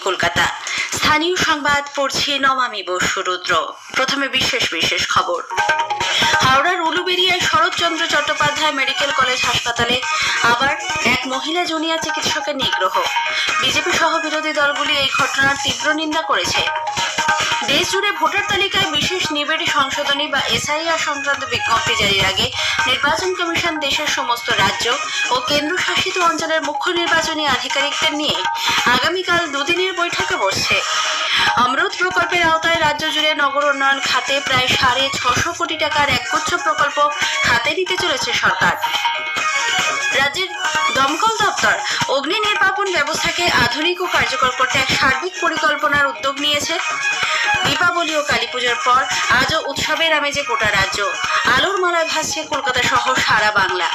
কলকাতা। স্থানীয় সংবাদ পড়ছি নমামি বসু রুদ্র। প্রথমে বিশেষ খবর। হাওড়ার উলুবেড়িয়ায় শরৎচন্দ্র চট্টোপাধ্যায় মেডিকেল কলেজ হাসপাতালে আবার এক মহিলা জুনিয়র চিকিৎসকের নিগ্রহ। বিজেপি সহ বিরোধী দলগুলি এই ঘটনার তীব্র নিন্দা করেছে। দেশ জুড়ে ভোটার তালিকায় বিশেষ নিবিড় সংশোধনী বা এসআইআর সংক্রান্ত বিজ্ঞপ্তি জারির আগে নির্বাচন কমিশন দেশের সমস্ত রাজ্য ও কেন্দ্রশাসিত অঞ্চলের মুখ্য নির্বাচনী আধিকারিকদের নিয়ে আগামীকাল দুদিনের বৈঠকে বসছে। অমৃত প্রকল্পের আওতায় রাজ্য জুড়ে নগর উন্নয়ন খাতে প্রায় 650 কোটি টাকার একগুচ্ছ প্রকল্প হাতে নিতে চলেছে সরকার। রাজ্যের দমকল দপ্তর অগ্নি নির্বাপন ব্যবস্থাকে আধুনিক ও কার্যকর করতে এক সার্বিক পরিকল্পনার উদ্যোগ নিয়েছে। দীপাবলি ও কালী পুজোর পর আজও উৎসবের আমেজে গোটা রাজ্য। আলোর মালায় ভাসছে কলকাতা সহ সারা বাংলা।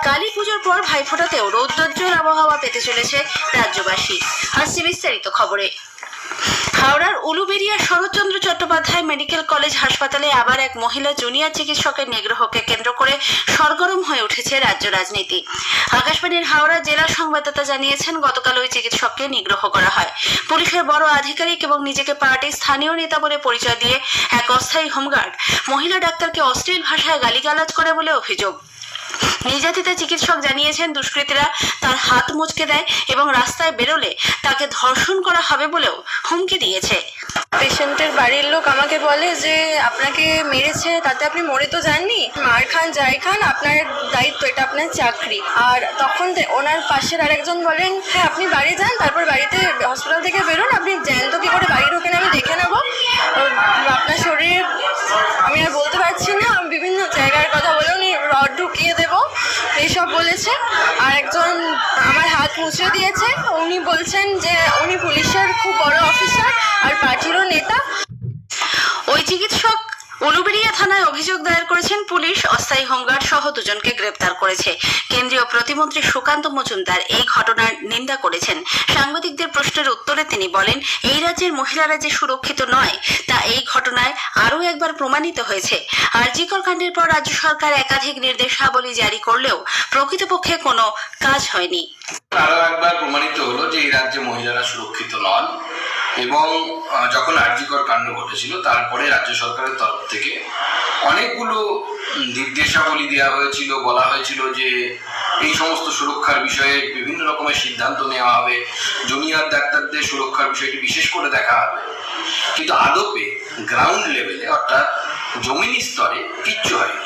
কালী পুজোর পর ভাইফোঁটাতেও রৌদ্রোজ্জ্বল আবহাওয়া পেতে চলেছে রাজ্যবাসী। আসছে বিস্তারিত খবরে। হাওড়ার উলুবেড়িয়া শরৎচন্দ্র চট্টোপাধ্যায় মেডিকেল কলেজ হাসপাতালে আবার এক মহিলা জুনিয়র চিকিৎসকের নিগ্রহকে কেন্দ্র করে সরগরম হয়ে উঠেছে রাজ্য রাজনীতি। আকাশবাণীর হাওড়া জেলা সংবাদদাতা জানিয়েছেন, গতকাল ওই চিকিৎসককে নিগ্রহ করা হয়। পুলিশের বড় আধিকারিক এবং নিজেকে পার্টির স্থানীয় নেতা বলে পরিচয় দিয়ে এক অস্থায়ী হোমগার্ড মহিলা ডাক্তারকে অশ্লীল ভাষায় গালিগালাজ করে বলে অভিযোগ। নির্যাতিতা চিকিৎসক জানিয়েছেন, দুষ্কৃতীরা তার হাত মুচকে দেয় এবং রাস্তায় বেরোলে তাকে ধর্ষণ করা হবে বলেও হুমকি দিয়েছে। পেশেন্টের বাড়ির লোক আমাকে বলে যে আপনাকে মেরেছে, তাতে আপনি মরে তো যাননি, মার খান যাই খান আপনার দায়িত্ব, এটা আপনার চাকরি। আর তখন ওনার পাশের আরেকজন বলেন, হ্যাঁ আপনি বাড়ি যান, তারপর বাড়িতে হসপিটাল থেকে বেরোন, আপনি জ্যান্ত কি করে বাড়ি ঢোকেন আমি দেখে নেবো, আপনার শরীরে আমি আর বলতে পারছি না, আমি বিভিন্ন জায়গার কথা বলে উনি রড ঢুকিয়ে দেবো এইসব বলেছে। আর একজন আমার হাত মুছে দিয়েছে, উনি বলছেন যে উনি পুলিশের খুব বড় অফিসার আর পার্টিরও নেতা। ওই চিকিৎসক উলুবেড়িয়া থানায় অভিযোগ দায়ের করেছেন। পুলিশ অস্থায়ী হোমগার্ড সহ দুজনকে গ্রেপ্তার করেছে। কেন্দ্রীয় প্রতিমন্ত্রী সুকান্ত মজুমদার এই ঘটনার নিন্দা করেছেন। সাংবাদিকদের প্রশ্নের উত্তরে তিনি বলেন, এই রাজ্যের মহিলারা যে সুরক্ষিত নয় তা এই ঘটনায় আরও একবার প্রমাণিত হয়েছে। আরজিকর কাণ্ডের পর রাজ্য সরকার একাধিক নির্দেশাবলী জারি করলেও প্রকৃতপক্ষে কোনো কাজ হয়নি। আরো একবার প্রমাণিত হলো যে এই রাজ্যে মহিলারা সুরক্ষিত নন এবং যখন আরজিকর কাণ্ড ঘটেছিল তারপরে রাজ্য সরকারের তরফ থেকে অনেকগুলো নির্দেশাবলী দেওয়া হয়েছিল, বলা হয়েছিল যে এই সমস্ত সুরক্ষার বিষয়ে বিভিন্ন রকমের সিদ্ধান্ত নেওয়া হবে, জুনিয়র ডাক্তারদের সুরক্ষার বিষয়টি বিশেষ করে দেখা হবে। কিন্তু আদপে গ্রাউন্ড লেভেলে অর্থাৎ জমিনি স্তরে কিচ্ছু হয়নি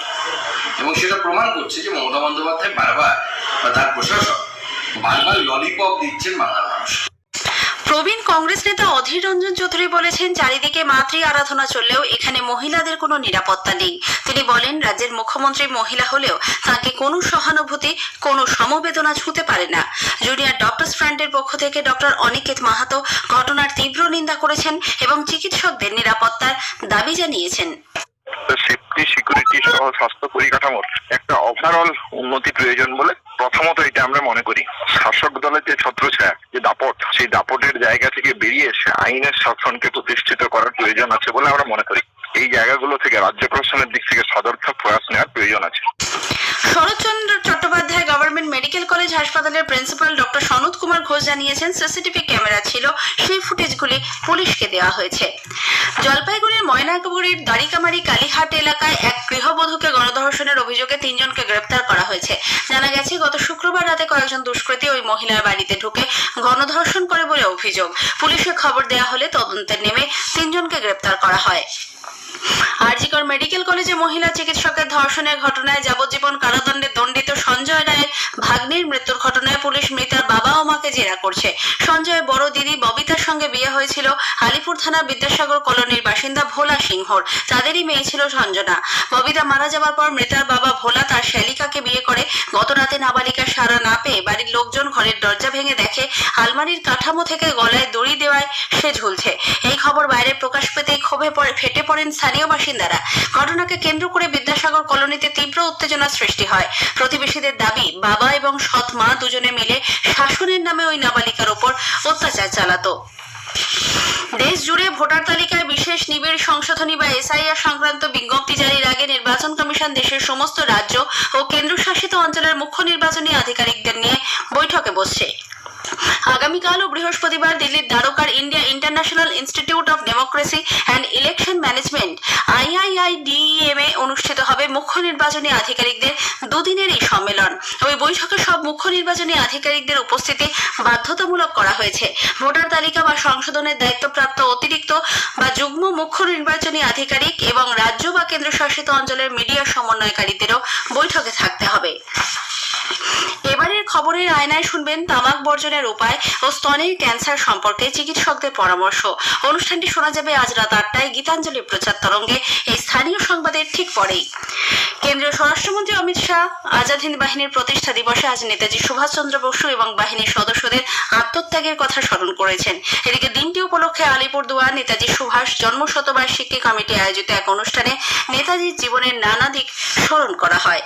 এবং সেটা প্রমাণ করছে যে মমতা বন্দ্যোপাধ্যায় বারবার বা তার প্রশাসন বারবার ললিপপ দিচ্ছেন বাংলার মানুষ। প্রবীণ কংগ্রেস নেতা অধীর রঞ্জন চৌধুরী বলেছেন, চারিদিকে মাতৃ আরাধনা চললেও এখানে মহিলাদের কোনো নিরাপত্তা নেই। তিনি বলেন, রাজ্যের মুখ্যমন্ত্রী মহিলা হলেও তাকে কোনো সহানুভূতি, কোনো সমবেদনা ছুঁতে পারে না। জুনিয়র ডক্টরস ফ্রন্টের পক্ষ থেকে ডক্টর অনিকেত মাহাতো ঘটনার তীব্র নিন্দা করেছেন এবং চিকিৎসকদের নিরাপত্তার দাবি জানিয়েছেন। সেফটি, সিকিউরিটি সহ স্বাস্থ্য পরিকাঠামোর একটা ওভারঅল উন্নতি প্রয়োজন বলে প্রথমত এটা আমরা মনে করি। শাসক দলের যে ছত্রছায়া, যে দাপট, সেই দাপটের জায়গা থেকে বেরিয়ে এসে আইনের শাসনকে প্রতিষ্ঠিত করার প্রয়োজন আছে বলে আমরা মনে করি। এই জায়গাগুলো থেকে রাজ্য প্রশাসনের দিক থেকে সদর্থক প্রয়াস নেওয়ার প্রয়োজন আছে। Saratchandra Chattopadhyay government medical college হাসপাতালের প্রিন্সিপাল ডক্টর সনৎ কুমার ঘোষ জানিয়েছেন, সিসিটিভি ক্যামেরা ছিল, সেই ফুটেজগুলি পুলিশকে দেওয়া হয়েছে। জলপাইগুড়ির ময়নাগুড়ির দাড়িকামারি কালীহাট এলাকায় এক গৃহবধূকে গণধর্ষণের অভিযোগে 3 জনকে গ্রেপ্তার করা হয়েছে। জানা গেছে, গত শুক্রবার রাতে কয়েকজন দুষ্কৃতী ওই মহিলার বাড়িতে ঢুকে গণধর্ষণ করে বলে অভিযোগ। পুলিশে খবর দেওয়া হলে তদন্তে নেমে 3 জনকে গ্রেপ্তার করা হয়। আরজিকর মেডিকেল কলেজে মহিলা চিকিৎসকের ধর্ষণের ঘটনায় যাবজ্জীবন কারাদণ্ডে দণ্ডিত সঞ্জয় রায়ের ভাগ্নির মৃত্যুর ঘটনায় পুলিশ মৃতার বাবা ও মাকে জেরা করছে। সঞ্জয়ের বড় দিদি ববিতার সঙ্গে বিয়ে হয়েছিল আলিপুর থানা বিদ্যাসাগর কলোনির বাসিন্দা ভোলা সিংহর। তাদেরই মেয়ে ছিল সঞ্জনা। ববিতা মারা যাওয়ার পর মৃতার বাবা ভোলা তার শ্যালিকাকে বিয়ে করে। গত রাতে নাবালিকার সাড়া না পেয়ে বাড়ির লোকজন ঘরের দরজা ভেঙে দেখে আলমারির কাঠামো থেকে গলায় দড়ি দেওয়ায় সে ঝুলছে। এই খবর বাইরে প্রকাশ পেতেই ক্ষোভে ফেটে পড়েন স্থানীয় বাসিন্দারা। ঘটনাকে কেন্দ্র করে বিদ্যাসাগর কলোনিতে তীব্র উত্তেজনা সৃষ্টি হয়। প্রতিবেশীদের দাবি, বাবা এবং সৎ মা দুজনে মিলে শাসনের নামে ওই নাবালিকার উপর অত্যাচার চালাতো। দেশ জুড়ে ভোটার তালিকায় বিশেষ নিবিড় সংশোধনী বা এসআইআর সংক্রান্ত বিজ্ঞপ্তি জারির আগে নির্বাচন কমিশন দেশের সমস্ত রাজ্য ও কেন্দ্রশাসিত অঞ্চলের মুখ্য নির্বাচনী আধিকারিকদের নিয়ে বৈঠকে বসছে। আগামীকাল ও বৃহস্পতিবার দিল্লির দ্বারকার India International Institute of Democracy and Election Management IIIDEM এ অনুষ্ঠিত হবে মুখ্য নির্বাচনী আধিকারিকদের দুদিনের এই সম্মেলন। ওই বৈঠকে সব মুখ্য নির্বাচনী আধিকারিকদের উপস্থিতি বাধ্যতামূলক করা হয়েছে। ভোটার তালিকা বা সংশোধনের দায়িত্বপ্রাপ্ত অতিরিক্ত বা যুগ্ম মুখ্য নির্বাচনী আধিকারিক এবং রাজ্য বা কেন্দ্রশাসিত অঞ্চলের মিডিয়া সমন্বয়কারীদেরও বৈঠকে থাকতে হবে। এবারের খবরের আয়নায় শুনবেন তামাক বর্জনের উপায় ও স্তনের ক্যান্সার সম্পর্কে চিকিৎসকদের পরামর্শ। অনুষ্ঠানটি শোনা যাবে আজ রাত 8টায় গীতাঞ্জলি প্রচার তরঙ্গে, এই স্থানীয় সংবাদের ঠিক পরেই। কেন্দ্রীয় স্বরাষ্ট্রমন্ত্রী অমিত শাহ আজাদ হিন্দ বাহিনীর প্রতিষ্ঠা দিবসে আজ নেতাজি সুভাষচন্দ্র বসু এবং বাহিনীর সদস্যদের আত্মত্যাগের কথা স্মরণ করেছেন। এদিকে দিনটি উপলক্ষে আলিপুরদুয়ার নেতাজি সুভাষ জন্মশতবার্ষিকী কমিটি আয়োজিত এক অনুষ্ঠানে নেতাজির জীবনের নানা দিক স্মরণ করা হয়।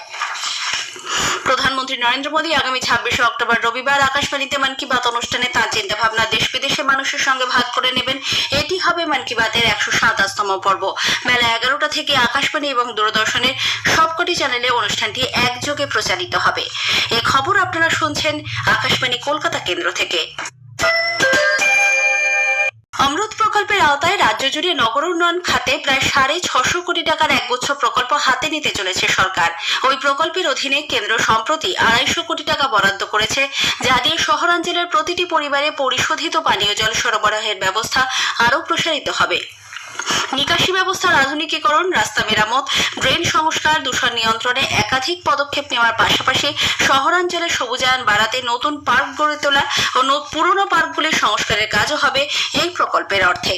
প্রধানমন্ত্রী নরেন্দ্র মোদী আগামী 26শে অক্টোবর রবিবার আকাশবাণীতে মন কি বাত অনুষ্ঠানে তাঁর চিন্তা ভাবনা দেশ বিদেশের মানুষের সঙ্গে ভাগ করে নেবেন। এটি হবে মন কি বাতের 127তম পর্ব। বেলা 11টা থেকে আকাশবাণী এবং দূরদর্শনের সবকটি চ্যানেলে অনুষ্ঠানটি একযোগে প্রচারিত হবে। এই খবর আপনারা শুনছেন আকাশবাণী কলকাতা কেন্দ্র থেকে। অমৃত প্রকল্পের আওতায় রাজ্য জুড়ে নগর উন্নয়ন খাতে প্রায় 650 কোটি টাকার একগুচ্ছ প্রকল্প হাতে নিতে চলেছে সরকার। ওই প্রকল্পের অধীনে কেন্দ্র সম্প্রতি 250 কোটি টাকা বরাদ্দ করেছে, যা দিয়ে শহরাঞ্চলের প্রতিটি পরিবারে পরিশোধিত পানীয় জল সরবরাহের ব্যবস্থা আরও প্রসারিত হবে। নিকাশি ব্যবস্থার আধুনিকীকরণ, রাস্তা মেরামত, ড্রেন সংস্কার, দূষণ নিয়ন্ত্রণে একাধিক পদক্ষেপ নেওয়ার পাশাপাশি শহরাঞ্চলের সবুজায়ন বাড়াতে নতুন পার্ক গড়ে তোলা ও পুরনো পার্কগুলির সংস্কারের কাজও হবে এই প্রকল্পের অর্থে।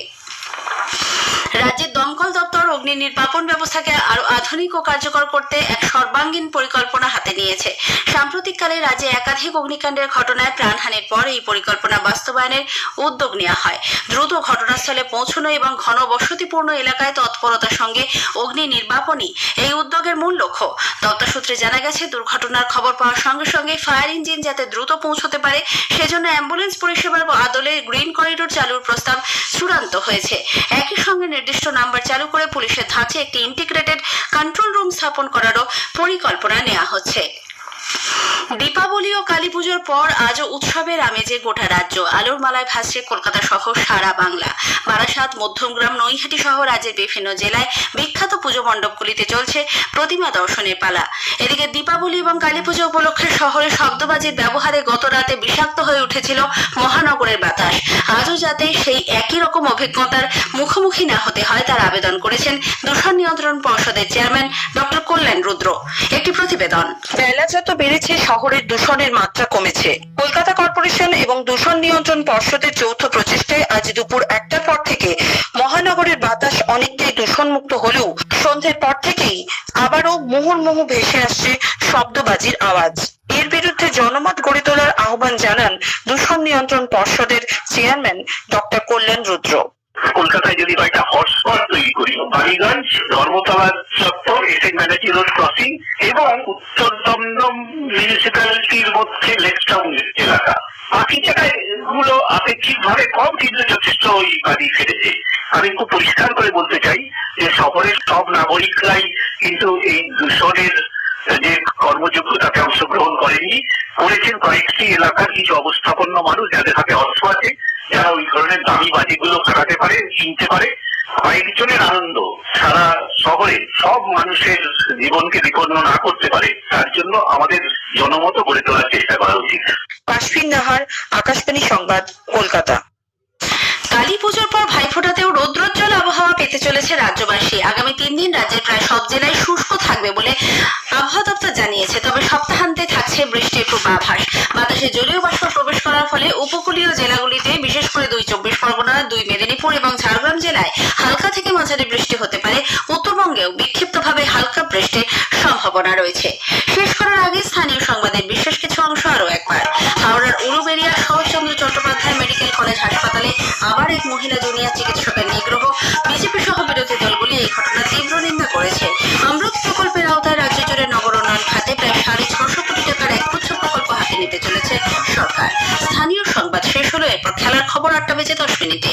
রাজ্যের দমকল দপ্তর অগ্নি নির্বাপন ব্যবস্থাকে আরো আধুনিক ও কার্যকর করতে এক সর্বাঙ্গীন পরিকল্পনা হাতে নিয়েছে। সাম্প্রতিককালে রাজ্যে একাধিক অগ্নিকাণ্ডের ঘটনায় প্রাণহানির পর এই পরিকল্পনা বাস্তবায়নের উদ্যোগ নেওয়া হয়। দ্রুত ঘটনাস্থলে পৌঁছানো এবং ঘনবসতিপূর্ণ এলাকায় তৎপরতার সঙ্গে অগ্নি নির্বাপনই এই উদ্যোগের মূল লক্ষ্য। দপ্তর সূত্রে জানা গেছে, দুর্ঘটনার খবর পাওয়ার সঙ্গে সঙ্গে ফায়ার ইঞ্জিন যাতে দ্রুত পৌঁছতে পারে, সেজন্য অ্যাম্বুলেন্স পরিষেবার আদলে গ্রিন করিডোর চালুর প্রস্তাব চূড়ান্ত হয়েছে। একই সঙ্গে নির্দিষ্ট নাম্বার চালু করে পুলিশের ধাঁচে একটি ইন্টিগ্রেটেড কন্ট্রোল রুম স্থাপন করারও পরিকল্পনা নেওয়া হচ্ছে। দীপাবলি ও কালী পুজোর পর আজও উৎসবের আমেজে গোটা রাজ্য। আলোর মালায় ভাসছে কলকাতা সহ সারা বাংলা। বারাসাত, মধ্যমগ্রাম, নৈহাটি সহ রাজ্যের বিভিন্ন জেলায় বিখ্যাত পুজো মণ্ডপগুলিতে চলছে প্রতিমা দর্শনের পালা। এদিকে দীপাবলি এবং কালী পুজো উপলক্ষে শহরে শব্দবাজির ব্যবহারে গত রাতে বিষাক্ত হয়ে উঠেছিল মহানগরের বাতাস। আজও যাতে সেই একই রকম অভিজ্ঞতার মুখোমুখি না হতে হয় তার আবেদন করেছেন দূষণ নিয়ন্ত্রণ পর্ষদের চেয়ারম্যান ডক্টর কল্যাণ রুদ্র। একটি প্রতিবেদন। বেলা যত বেড়েছে শহরের দূষণের মাত্রা কমেছে। কলকাতা কর্পোরেশন এবং দূষণ নিয়ন্ত্রণ পর্ষদের যৌথ প্রচেষ্টায় আজ দুপুর 1টার পর থেকে মহানগরের বাতাস অনেকটাই দূষণমুক্ত হলেও সন্ধ্যের পর থেকেই আবারও মুহুর্মুহু ভেসে আসছে শব্দবাজির আওয়াজ। এর বিরুদ্ধে জনমত গড়ে তোলার আহ্বান জানান দূষণ নিয়ন্ত্রণ পর্ষদের চেয়ারম্যান ডক্টর কল্যাণ রুদ্র। কলকাতায় যদি কয়েকটা হটস্পট তৈরি করি, বালিগঞ্জ, ধর্মতলা চত্বর, এসএন ব্যানার্জি রোড ক্রসিং এবং উত্তর দমদম মিউনিসিপ্যালিটির মধ্যে লেকটাউন এলাকা, বাকি জায়গায় গুলো আপেক্ষিকভাবে কম কিন্তু যথেষ্ট ওই বাড়ি ফেলেছে। আমি খুব পরিষ্কার করে বলতে চাই যে শহরের সব নাগরিকরাই কিন্তু এই দূষণের যে কর্মযোগ্যতাকে অংশগ্রহণ করেননি, করেছেন কয়েকটি এলাকার কিছু অবস্থাপন্ন মানুষ যাদের হাতে অর্থ আছে, যারা ওই ধরনের দামি বাজিগুলো খাটাতে পারে, কিনতে পারে। কয়েকজনের আনন্দ সারা শহরে সব মানুষের জীবনকে বিপন্ন না করতে পারে, তার জন্য আমাদের জনমত গড়ে তোলার চেষ্টা করা উচিত। পাশফিন নাহার, আকাশবাণী সংবাদ, কলকাতা। কালী পুজোর পর ভাইফোঁটাতেও রৌদ্রোজ্জ্বল আবহাওয়া পেতে চলেছে রাজ্যবাসী। আগামী 3 দিন রাজ্যের প্রায় সব জেলায় শুষ্ক থাকবে বলে আবহাওয়া দপ্তর জানিয়েছে। তবে সপ্তাহান্তে থাকছে বৃষ্টির পূর্বাভাস। বাতাসে জলীয় বাষ্প প্রবেশ করার ফলে উপকূলীয় জেলাগুলিতে, বিশেষ করে 2 চব্বিশ পরগনা, 2 মেদিনীপুর এবং ঝাড়গ্রাম জেলায় হালকা থেকে মাঝারি বৃষ্টি হতে পারে। উত্তরবঙ্গেও বিক্ষিপ্তভাবে হালকা বৃষ্টির সম্ভাবনা রয়েছে। শেষ করার আগে স্থানীয় সংবাদের বিশেষ কিছু অংশ আরো একবার। হাওড়ার উলুবেড়িয়া শরৎচন্দ্র চট্টোপাধ্যায় মেডিকেল কলেজ হাসপাতালে আবার এক মহিলা জুনিয়র চিকিৎসকের নিগ্রহ। বিজেপি সহ বিরোধী দলগুলি এই ঘটনার তীব্র নিন্দা করেছে। অমৃত প্রকল্পের আওতায় রাজ্য জুড়ে নগর উন্নয়ন খাতে প্রায় 650 কোটি টাকার একগুচ্ছ প্রকল্প হাতে নিতে চলেছে সরকার। স্থানীয় সংবাদ শেষ হলো। এরপর খেলার খবর 8টা বেজে 10 মিনিটে।